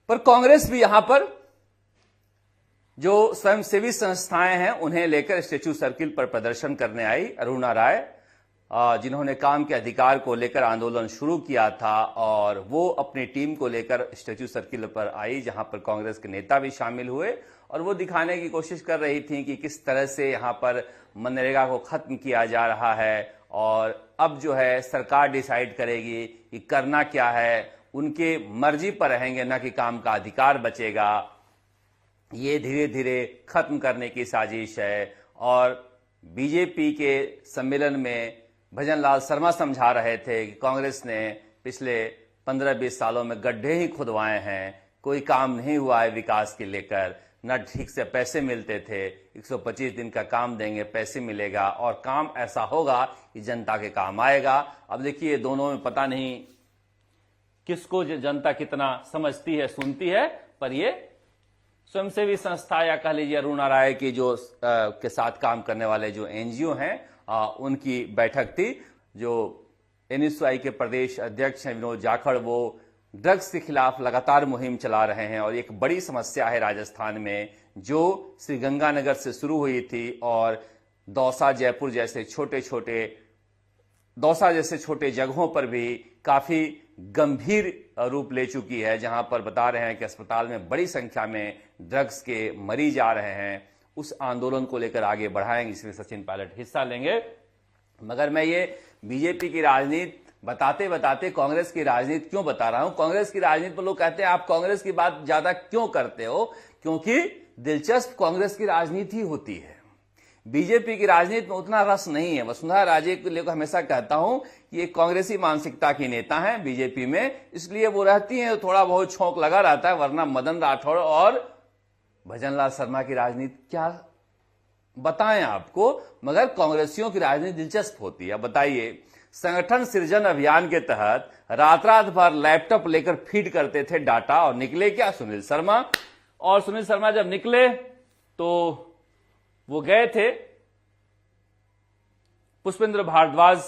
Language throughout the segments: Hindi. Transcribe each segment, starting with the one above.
पर कांग्रेस भी यहां पर जो स्वयंसेवी संस्थाएं हैं उन्हें लेकर स्टैच्यू सर्किल पर प्रदर्शन करने आई। अरुणा राय जिन्होंने काम के अधिकार को लेकर आंदोलन शुरू किया था और वो अपनी टीम को लेकर स्टैच्यू सर्किल पर आई, जहां पर कांग्रेस के नेता भी शामिल हुए और वो दिखाने की कोशिश कर रही थी कि किस तरह से यहां पर मनरेगा को खत्म किया जा रहा है और अब जो है सरकार डिसाइड करेगी कि करना क्या है, उनके मर्जी पर रहेंगे, न कि काम का अधिकार बचेगा। ये धीरे धीरे खत्म करने की साजिश है। और बीजेपी के सम्मेलन में भजन लाल शर्मा समझा रहे थे कि कांग्रेस ने पिछले 15-20 सालों में गड्ढे ही खुदवाए हैं, कोई काम नहीं हुआ है विकास के लेकर, न ठीक से पैसे मिलते थे। 125 दिन का काम देंगे, पैसे मिलेगा और काम ऐसा होगा कि जनता के काम आएगा। अब देखिए दोनों में पता नहीं किसको जनता कितना समझती है, सुनती है, पर ये स्वयंसेवी संस्था या कह लीजिए अरुणा राय की जो के साथ काम करने वाले जो एनजीओ हैं उनकी बैठक थी। जो एनएसयूआई के प्रदेश अध्यक्ष हैं विनोद जाखड़, वो ड्रग्स के खिलाफ लगातार मुहिम चला रहे हैं और एक बड़ी समस्या है राजस्थान में जो श्रीगंगानगर से शुरू हुई थी और दौसा जयपुर जैसे छोटे जगहों पर भी काफी गंभीर रूप ले चुकी है, जहां पर बता रहे हैं कि अस्पताल में बड़ी संख्या में ड्रग्स के मरीज आ रहे हैं। उस आंदोलन को लेकर आगे बढ़ाएंगे, इसमें सचिन पायलट हिस्सा लेंगे। मगर मैं ये बीजेपी की राजनीति बताते बताते कांग्रेस की राजनीति क्यों बता रहा हूं। कांग्रेस की राजनीति पर लोग कहते हैं आप कांग्रेस की बात ज्यादा क्यों करते हो, क्योंकि दिलचस्प कांग्रेस की राजनीति होती है, बीजेपी की राजनीति में उतना रस नहीं है। वसुंधरा राजे को लेकर हमेशा कहता हूं कि एक कांग्रेसी मानसिकता की नेता हैं बीजेपी में, इसलिए वो रहती हैं, थोड़ा बहुत छौंक लगा रहता है, वरना मदन राठौड़ और भजन लाल शर्मा की राजनीति क्या बताएं आपको। मगर कांग्रेसियों की राजनीति दिलचस्प होती है। बताइए, संगठन सृजन अभियान के तहत रात रात भर लैपटॉप लेकर फीड करते थे डाटा और निकले क्या, सुनील शर्मा। और सुनील शर्मा जब निकले तो वो गए थे पुष्पेंद्र भारद्वाज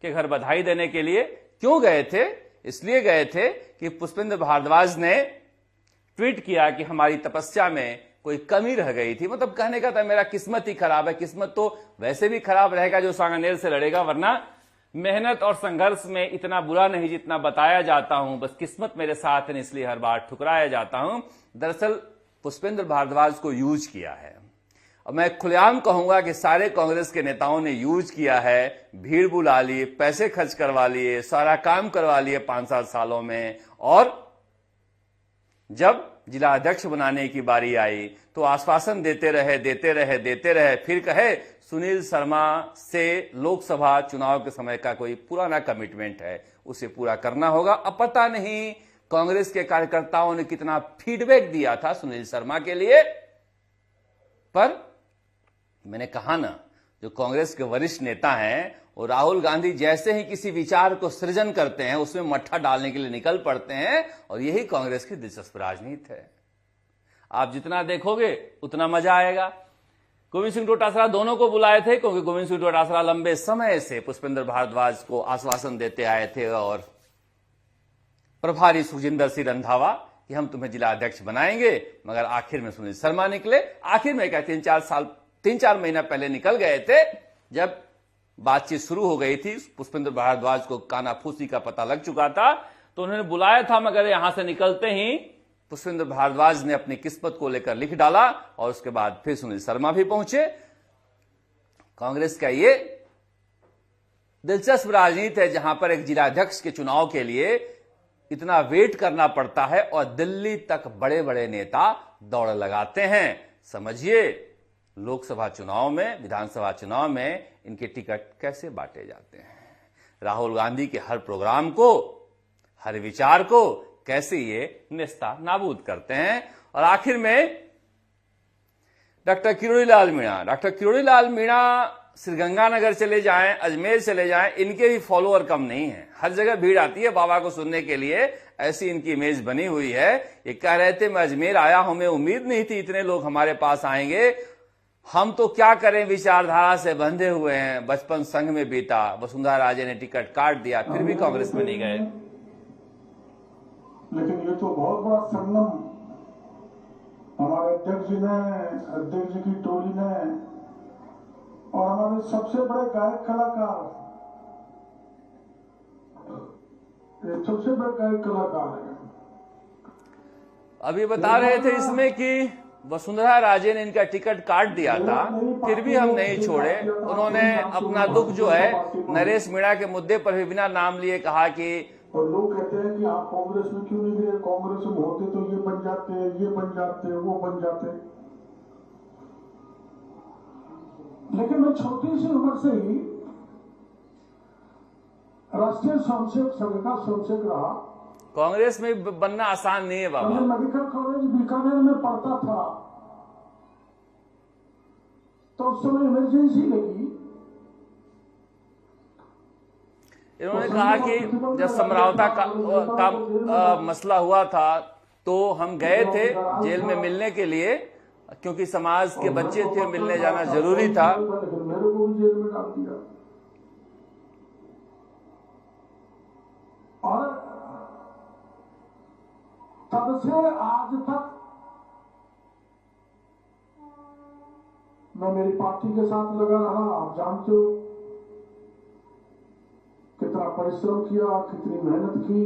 के घर बधाई देने के लिए। क्यों गए थे? इसलिए गए थे कि पुष्पेंद्र भारद्वाज ने ट्वीट किया कि हमारी तपस्या में कोई कमी रह गई थी। मतलब कहने का था मेरा किस्मत ही खराब है। किस्मत तो वैसे भी खराब रहेगा जो सांगानेर से लड़ेगा, वरना मेहनत और संघर्ष में इतना बुरा नहीं जितना बताया जाता हूं, बस किस्मत मेरे साथ है इसलिए हर बार ठुकराया जाता हूं। दरअसल पुष्पेंद्र भारद्वाज को यूज किया है और मैं खुलेआम कहूंगा कि सारे कांग्रेस के नेताओं ने यूज किया है। भीड़ बुला ली, पैसे खर्च करवा लिए, सारा काम करवा लिए 5-7 सालों में, और जब जिला अध्यक्ष बनाने की बारी आई तो आश्वासन देते रहे, फिर कहे सुनील शर्मा से लोकसभा चुनाव के समय का कोई पुराना कमिटमेंट है, उसे पूरा करना होगा। अब पता नहीं कांग्रेस के कार्यकर्ताओं ने कितना फीडबैक दिया था सुनील शर्मा के लिए, पर मैंने कहा ना, जो कांग्रेस के वरिष्ठ नेता हैं और राहुल गांधी जैसे ही किसी विचार को सृजन करते हैं उसमें मट्ठा डालने के लिए निकल पड़ते हैं, और यही कांग्रेस की दिलचस्प राजनीति है। आप जितना देखोगे उतना मजा आएगा। गोविंद सिंह डोटासरा दोनों को बुलाए थे क्योंकि गोविंद सिंह डोटासरा लंबे समय से पुष्पेंद्र भारद्वाज को आश्वासन देते आए थे, और प्रभारी सुखजिंदर सिंह रंधावा कि हम तुम्हें जिला अध्यक्ष बनाएंगे, मगर आखिर में सुनील शर्मा निकले। आखिर में क्या 3-4 महीना पहले निकल गए थे, जब बातचीत शुरू हो गई थी, पुष्पेंद्र भारद्वाज को कानाफूसी का पता लग चुका था, तो उन्होंने बुलाया था, मगर यहां से निकलते ही पुष्पेंद्र भारद्वाज ने अपनी किस्मत को लेकर लिख डाला और उसके बाद फिर सुनील शर्मा भी पहुंचे। कांग्रेस का ये दिलचस्प राजनीति है जहां पर एक जिलाध्यक्ष के चुनाव के लिए इतना वेट करना पड़ता है और दिल्ली तक बड़े बड़े नेता दौड़ लगाते हैं। समझिए लोकसभा चुनाव में, विधानसभा चुनाव में इनके टिकट कैसे बांटे जाते हैं, राहुल गांधी के हर प्रोग्राम को, हर विचार को कैसे ये नेस्ता नाबूद करते हैं। और आखिर में डॉक्टर किरोड़ी लाल मीणा श्रीगंगानगर चले जाएं, अजमेर चले जाएं, इनके भी फॉलोअर कम नहीं है। हर जगह भीड़ आती है बाबा को सुनने के लिए, ऐसी इनकी इमेज बनी हुई है। ये कह रहे थे मैं अजमेर आया, हमें उम्मीद नहीं थी इतने लोग हमारे पास आएंगे, हम तो क्या करें, विचारधारा से बंधे हुए हैं, बचपन संघ में बीता, वसुंधरा राजे ने टिकट काट दिया, फिर भी कांग्रेस में नहीं गए। लेकिन ये तो बहुत बड़ा संगम हमारे अध्यक्ष जी ने, अध्यक्ष जी की टोली ने और हमारे सबसे बड़े गायक कलाकार, ये सबसे बड़े गायक कलाकार है। अभी बता रहे थे इसमें कि वसुंधरा राजे ने इनका टिकट काट दिया था, फिर भी हम नहीं छोड़े। उन्होंने अपना दुख जो है नरेश मीणा के मुद्दे पर भी बिना नाम लिए कहा कि और लोग कहते हैं कि आप कांग्रेस में क्यों नहीं गए, कांग्रेस में होते तो ये बन जाते, ये बन जाते, वो बन जाते। लेकिन मैं छोटी सी उम्र से ही राष्ट्रीय स्वयंसेवक संघ का स्वयंसेवक रहा। कांग्रेस में बनना आसान नहीं है बाबा। मैं मेडिकल कॉलेज बीकानेर में पढ़ता था तो उस समय इमरजेंसी लगी। इन्होंने कहा कि जब समझौता का मसला हुआ था तो हम गए थे जेल में मिलने के लिए, क्योंकि समाज के बच्चे थे, मिलने जाना जरूरी था। मेरे को भी जेल में डाल दिया। और तब से आज तक मैं मेरी पार्टी के साथ लगा रहा। आप जानते हो कितना परिश्रम किया, कितनी मेहनत की,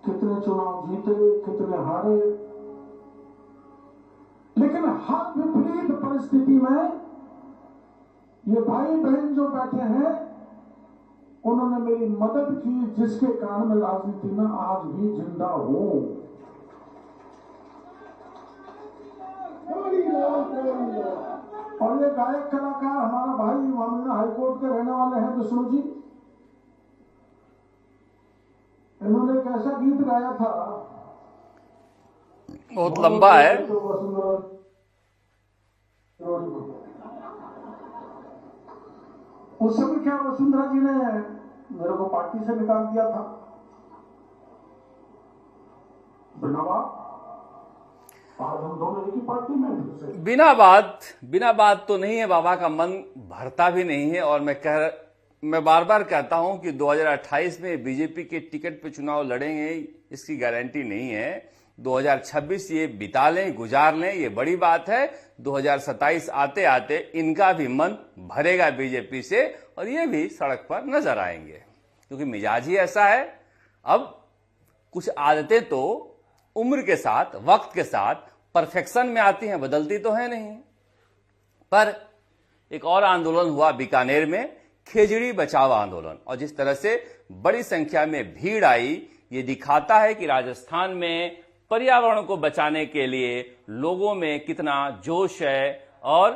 कितने चुनाव जीते, कितने हारे। लेकिन हर विपरीत परिस्थिति में ये भाई बहन जो बैठे हैं उन्होंने मेरी मदद की, जिसके कारण मैं राजनीति में आज भी जिंदा हूं। और ये गायक कलाकार हमारा भाई मामला हाईकोर्ट के रहने वाले हैं विष्णु जी, इन्होंने एक ऐसा गीत गाया था, बहुत लंबा है। उस समय क्या वसुंधरा जी ने मेरे को पार्टी से निकाल दिया था। बिना बात आज हम दोनों एक ही पार्टी में। बिना बात तो नहीं है बाबा का मन भरता भी नहीं है। और मैं बार बार कहता हूं कि 2028 में बीजेपी के टिकट पे चुनाव लड़ेंगे इसकी गारंटी नहीं है। 2026 ये बिता लें, गुजार लें, ये बड़ी बात है। 2027 आते आते इनका भी मन भरेगा बीजेपी से और ये भी सड़क पर नजर आएंगे, क्योंकि मिजाज ही ऐसा है। अब कुछ आदतें तो उम्र के साथ, वक्त के साथ परफेक्शन में आती हैं, बदलती तो है नहीं। पर एक और आंदोलन हुआ बीकानेर में, खेजड़ी बचाओ आंदोलन, और जिस तरह से बड़ी संख्या में भीड़ आई, ये दिखाता है कि राजस्थान में पर्यावरण को बचाने के लिए लोगों में कितना जोश है। और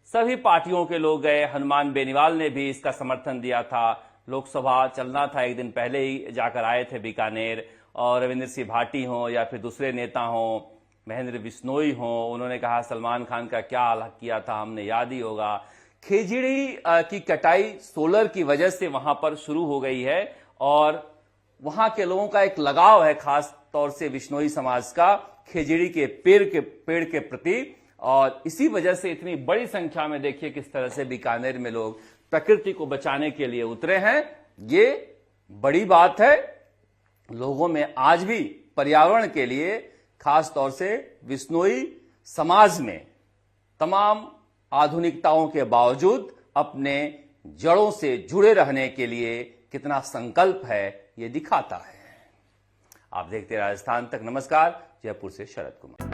सभी पार्टियों के लोग गए। हनुमान बेनीवाल ने भी इसका समर्थन दिया था। लोकसभा चलना था, एक दिन पहले ही जाकर आए थे बीकानेर। और रविंद्र सिंह भाटी हों या फिर दूसरे नेता हों, महेंद्र बिश्नोई हों, उन्होंने कहा सलमान खान का क्या हाल किया था, हमने याद ही होगा। खेजड़ी की कटाई सोलर की वजह से वहां पर शुरू हो गई है और वहां के लोगों का एक लगाव है, खास तौर से बिश्नोई समाज का, खेजड़ी के पेड़ के प्रति। और इसी वजह से इतनी बड़ी संख्या में देखिए किस तरह से बीकानेर में लोग प्रकृति को बचाने के लिए उतरे हैं। ये बड़ी बात है। लोगों में आज भी पर्यावरण के लिए, खास तौर से बिश्नोई समाज में, तमाम आधुनिकताओं के बावजूद अपने जड़ों से जुड़े रहने के लिए कितना संकल्प है, ये दिखाता है। आप देखते राजस्थान तक। नमस्कार। जयपुर से शरद कुमार।